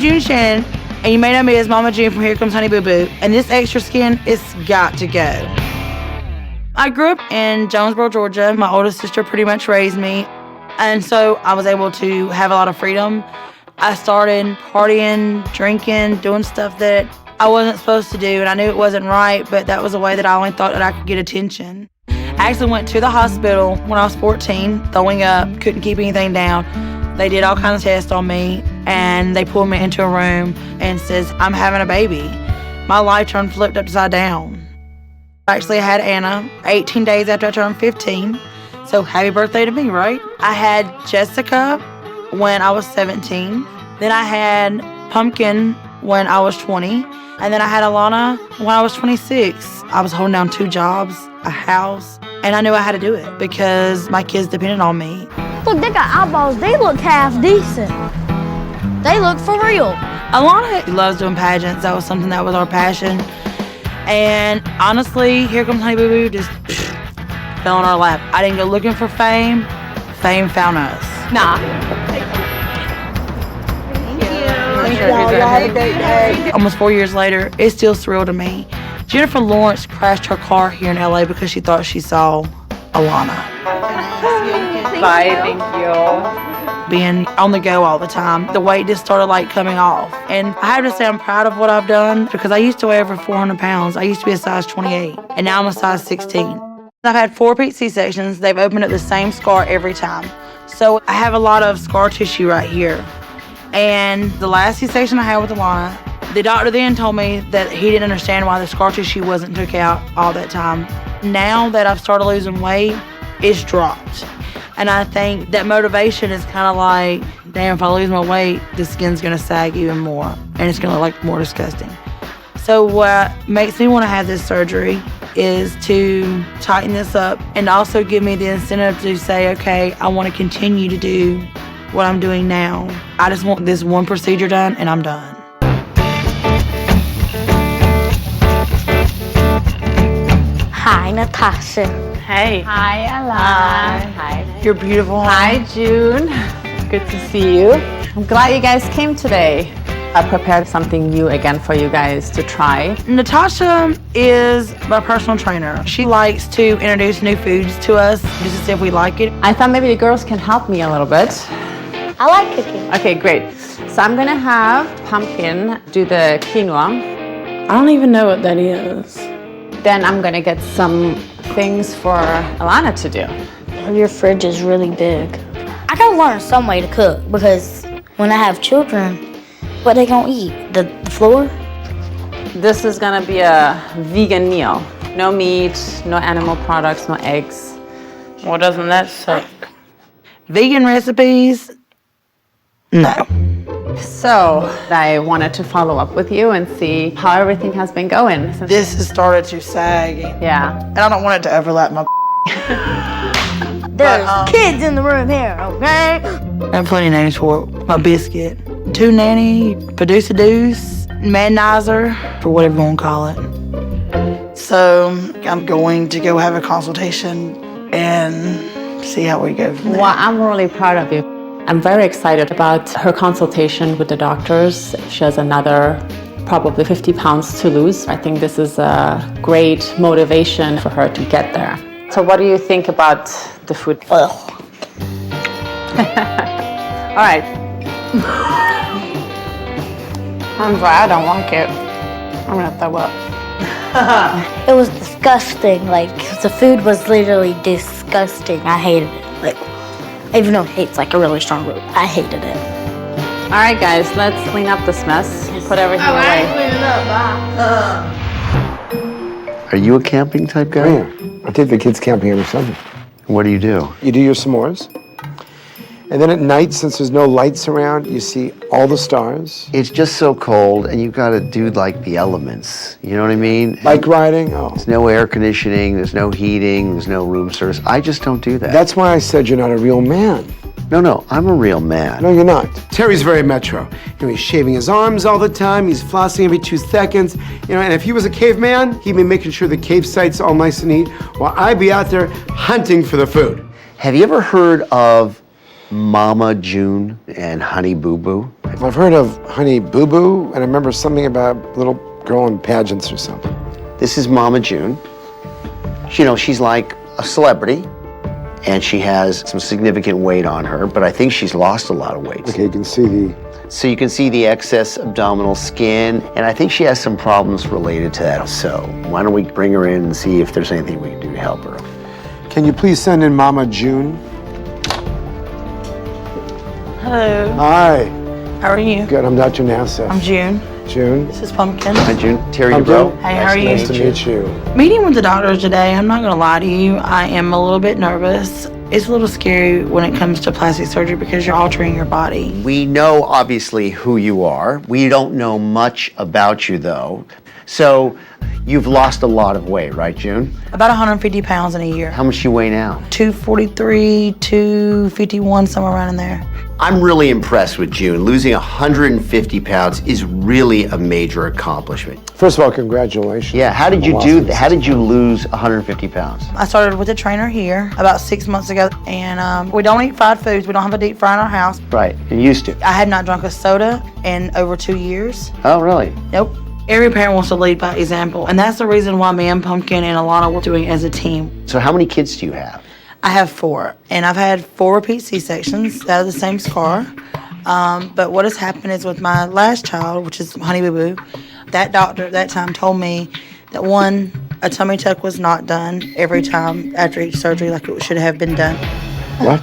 I'm June Shannon, and you may know me as Mama June from Here Comes Honey Boo Boo, and this extra skin, it's got to go. I grew up in Jonesboro, Georgia. My oldest sister pretty much raised me, and so I was able to have a lot of freedom. I started partying, drinking, doing stuff that I wasn't supposed to do, and I knew it wasn't right, but that was a way that I only thought that I could get attention. I actually went to the hospital when I was 14, throwing up, couldn't keep anything down. They did all kinds of tests on me, and they pulled me into a room and says, I'm having a baby. My life turned flipped upside down. I actually had Anna 18 days after I turned 15, so happy birthday to me, right? I had Jessica when I was 17. Then I had Pumpkin when I was 20. And then I had Alana when I was 26. I was holding down 2 jobs, a house, and I knew I had to do it because my kids depended on me. Look, they got eyeballs. They look half decent. They look for real. Alana loves doing pageants. That was something that was our passion. And honestly, Here Comes Honey Boo Boo just fell in our lap. I didn't go looking for fame. Fame found us. Nah. Almost 4 years later, it's still surreal to me. Jennifer Lawrence crashed her car here in LA because she thought she saw Alana. Bye, thank you. Being on the go all the time, the weight just started like coming off. And I have to say I'm proud of what I've done because I used to weigh over 400 pounds. I used to be a size 28, and now I'm a size 16. I've had 4 repeat C-sections. They've opened up the same scar every time. So I have a lot of scar tissue right here. And the last C-section I had with Alana, the doctor then told me that he didn't understand why the scar tissue wasn't took out all that time. Now that I've started losing weight, it's dropped. And I think that motivation is kind of like, damn, if I lose my weight, the skin's gonna sag even more, and it's gonna look like more disgusting. So what makes me wanna have this surgery is to tighten this up and also give me the incentive to say, okay, I wanna continue to do what I'm doing now. I just want this one procedure done and I'm done. Hi, Natasha. Hey. Hi, Alana. Hi. You're beautiful. Hi, June. Good to see you. I'm glad you guys came today. I prepared something new again for you guys to try. Natasha is my personal trainer. She likes to introduce new foods to us just to see if we like it. I thought maybe the girls can help me a little bit. I like cooking. Okay, great. So I'm gonna have Pumpkin do the quinoa. I don't even know what that is. Then I'm gonna get some things for Alana to do. Your fridge is really big. I gotta learn some way to cook because when I have children, what they gonna eat? The floor? This is gonna be a vegan meal. No meat, no animal products, no eggs. Well, doesn't that suck? Vegan recipes? No. So I wanted to follow up with you and see how everything has been going. This has started to sag. Yeah. And I don't want it to overlap my There's kids in the room here, okay? I have plenty of names for it. My biscuit. 2 nanny, producer deuce, manizer, for whatever you want to call it. So I'm going to go have a consultation and see how we go from there. Well, I'm really proud of you. I'm very excited about her consultation with the doctors. She has another probably 50 pounds to lose. I think this is a great motivation for her to get there. So what do you think about the food? Ugh. All right. I'm sorry, I don't like it. I'm gonna throw up. It was disgusting. Like, the food was literally disgusting. I hated it. Like, even though hate's like a really strong word, I hated it. All right, guys, let's clean up this mess. Put everything away. Are you a camping type guy? Yeah. I take the kids camping every summer. What do you do? You do your s'mores. And then at night, since there's no lights around, you see all the stars. It's just so cold, and you've got to do like the elements. You know what I mean? Bike riding, oh. There's no air conditioning, there's no heating, there's no room service. I just don't do that. That's why I said you're not a real man. No, I'm a real man. No, you're not. Terry's very metro. You know, he's shaving his arms all the time. He's flossing every 2 seconds. You know, and if he was a caveman, he'd be making sure the cave site's all nice and neat, while I'd be out there hunting for the food. Have you ever heard of Mama June and Honey Boo Boo? I've heard of Honey Boo Boo, and I remember something about a little girl in pageants or something. This is Mama June. You know, she's like a celebrity, and she has some significant weight on her, but I think she's lost a lot of weight. Okay, you can see the... So you can see the excess abdominal skin, and I think she has some problems related to that. So why don't we bring her in and see if there's anything we can do to help her. Can you please send in Mama June? Hello. Hi. How are you? Good, I'm Dr. Nassif. I'm June. June. This is Pumpkin. Hi, June. Terry I'm Dubrow. June. Hey, how are you? Nice to meet you. Meeting with the doctors today, I'm not gonna lie to you, I am a little bit nervous. It's a little scary when it comes to plastic surgery because you're altering your body. We know obviously who you are. We don't know much about you though. So you've lost a lot of weight, right, June? About 150 pounds in a year. How much do you weigh now? 243, 251, somewhere around in there. I'm really impressed with June. Losing 150 pounds is really a major accomplishment. First of all, congratulations. Yeah, how did you Well, do awesome. How did you lose 150 pounds? I started with a trainer here about 6 months ago, and we don't eat fried foods. We don't have a deep fryer in our house. Right, you used to. I had not drunk a soda in over 2 years. Oh, really? Nope. Every parent wants to lead by example, and that's the reason why me and Pumpkin and Alana were doing it as a team. So how many kids do you have? I have 4, and I've had 4 repeat C-sections out of the same scar. But what has happened is with my last child, which is Honey Boo Boo, that doctor at that time told me that one, a tummy tuck was not done every time after each surgery like it should have been done. What?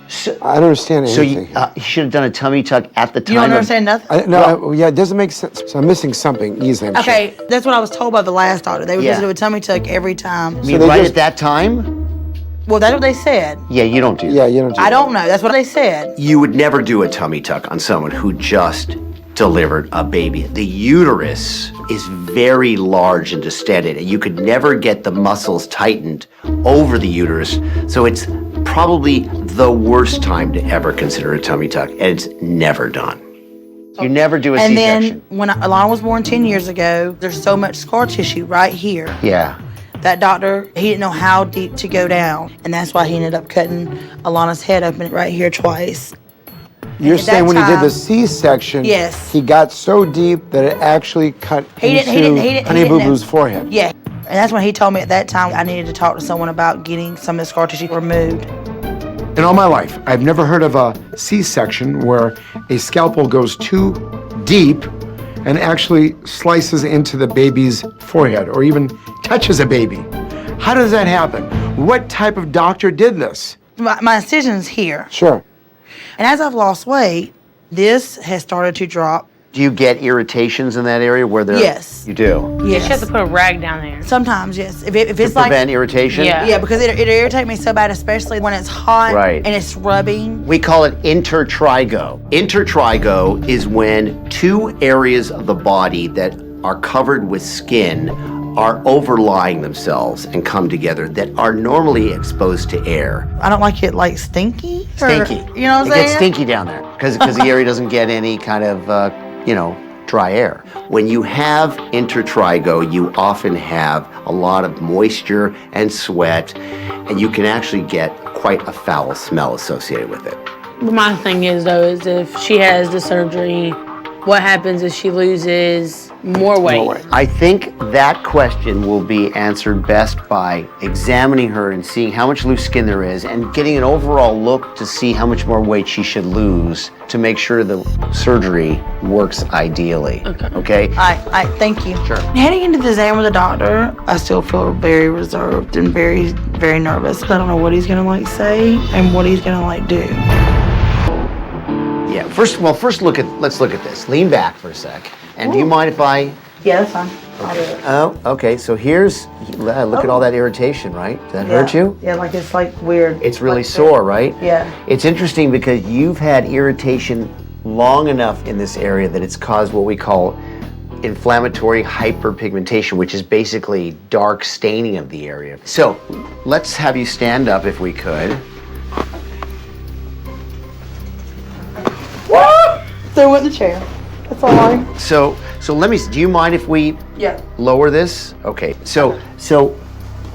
So, I don't understand so anything. you should have done a tummy tuck at the time. You don't of- understand nothing? Yeah, it doesn't make sense. So I'm missing something easily, I'm sure. Okay, that's what I was told by the last doctor. They were Yeah. supposed to do a tummy tuck every time. I mean, they right just- at that time? Well, that's what they said. Yeah, you don't do that. Yeah, you don't do I that. don't know. That's what they said. You would never do a tummy tuck on someone who just delivered a baby. The uterus is very large and distended, and you could never get the muscles tightened over the uterus. So it's probably the worst time to ever consider a tummy tuck, and it's never done. You never do a And C-section. then when Alana was born 10 years ago, there's so much scar tissue right here. Yeah. That doctor, he didn't know how deep to go down, and that's why he ended up cutting Alana's head open right here twice. You're At saying that when he did time- the C-section, Yes. he got so deep that it actually cut He into didn't Honey Boo Boo's forehead. Yeah, and that's when he told me at that time I needed to talk to someone about getting some of the scar tissue removed. In all my life, I've never heard of a C-section where a scalpel goes too deep and actually slices into the baby's forehead or even touches a baby. How does that happen? What type of doctor did this? My incision's here, Sure. and as I've lost weight, this has started to drop. Do you get irritations in that area where there? Yes. You do. You Yes. should have to put a rag down there. Sometimes, yes. If To it's like, prevent irritation? Yeah. yeah, because it irritates me so bad, especially when it's hot Right. and it's rubbing. We call it intertrigo. Intertrigo is when 2 areas of the body that are covered with skin are overlying themselves and come together that are normally exposed to air. I don't like it like stinky. or- Stinky. You know what I'm It saying? gets stinky down there because the area doesn't get any kind of, dry air. When you have intertrigo, you often have a lot of moisture and sweat, and you can actually get quite a foul smell associated with it. But my thing is, though, is if she has the surgery, what happens if she loses more weight? I think that question will be answered best by examining her and seeing how much loose skin there is and getting an overall look to see how much more weight she should lose to make sure the surgery works ideally. Okay? I thank you. Sure. Heading into the exam with the doctor, I still feel very reserved and very, very nervous. I don't know what he's gonna say and what he's gonna do. Yeah. Let's look at this. Lean back for a sec. And do you mind if I? Yeah, that's fine. I'll do it. Oh, okay. So look at all that irritation, right? Does that hurt you? Yeah, like it's like weird. It's really Like, sore, right? Yeah. It's interesting because you've had irritation long enough in this area that it's caused what we call inflammatory hyperpigmentation, which is basically dark staining of the area. So let's have you stand up if we could. Throw it in the chair. That's all right. So do you mind if we Yeah. lower this? Okay. So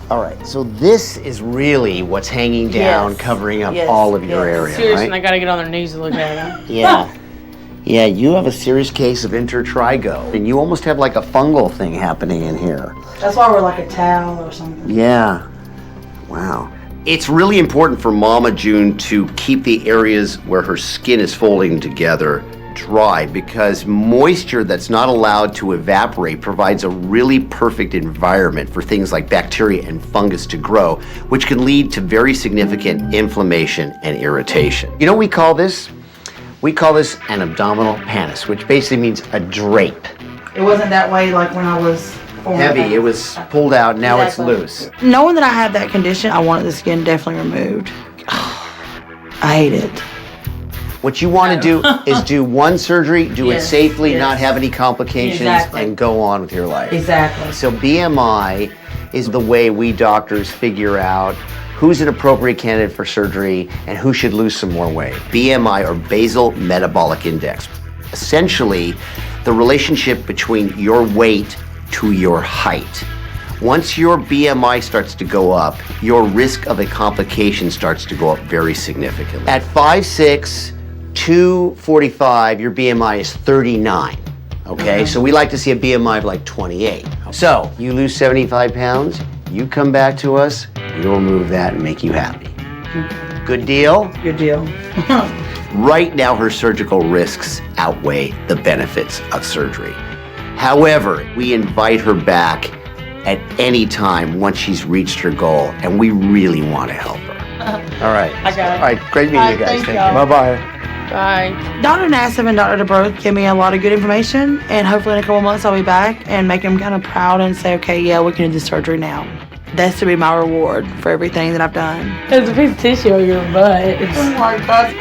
All right, so this is really what's hanging down, Yes. covering up Yes. all of your Yes. area, Seriously, I right? gotta get on their knees and look at them. Yeah. Yeah, you have a serious case of intertrigo, and you almost have like a fungal thing happening in here. That's why we're like a towel or something. Yeah. Wow. It's really important for Mama June to keep the areas where her skin is folding together dry, because moisture that's not allowed to evaporate provides a really perfect environment for things like bacteria and fungus to grow, which can lead to very significant inflammation and irritation. You know what we call this? We call this an abdominal pannus, which basically means a drape. It wasn't that way like when I was Heavy, it was pulled out, now it's Exactly. loose. Knowing that I have that condition, I wanted the skin definitely removed. I hate it. What you want to do is do one surgery, do it Yes, safely, yes. not have any complications, Exactly. and go on with your life. Exactly. So BMI is the way we doctors figure out who's an appropriate candidate for surgery and who should lose some more weight. BMI, or basal metabolic index. Essentially, the relationship between your weight to your height. Once your BMI starts to go up, your risk of a complication starts to go up very significantly. At 5'6", 245, your BMI is 39. Okay, so we like to see a BMI of like 28. So you lose 75 pounds, you come back to us, we will remove that and make you happy. Good deal? Good deal. Right now, her surgical risks outweigh the benefits of surgery. However, we invite her back at any time once she's reached her goal, and we really want to help her. All right. I got it. All right, great meeting you guys. Thank y'all. Bye-bye. Bye. Dr. Nassif and Dr. Dubrow gave me a lot of good information, and hopefully in a couple months I'll be back and make them kind of proud and say, okay, yeah, we can do this surgery now. That's to be my reward for everything that I've done. There's a piece of tissue on your butt. Oh my gosh.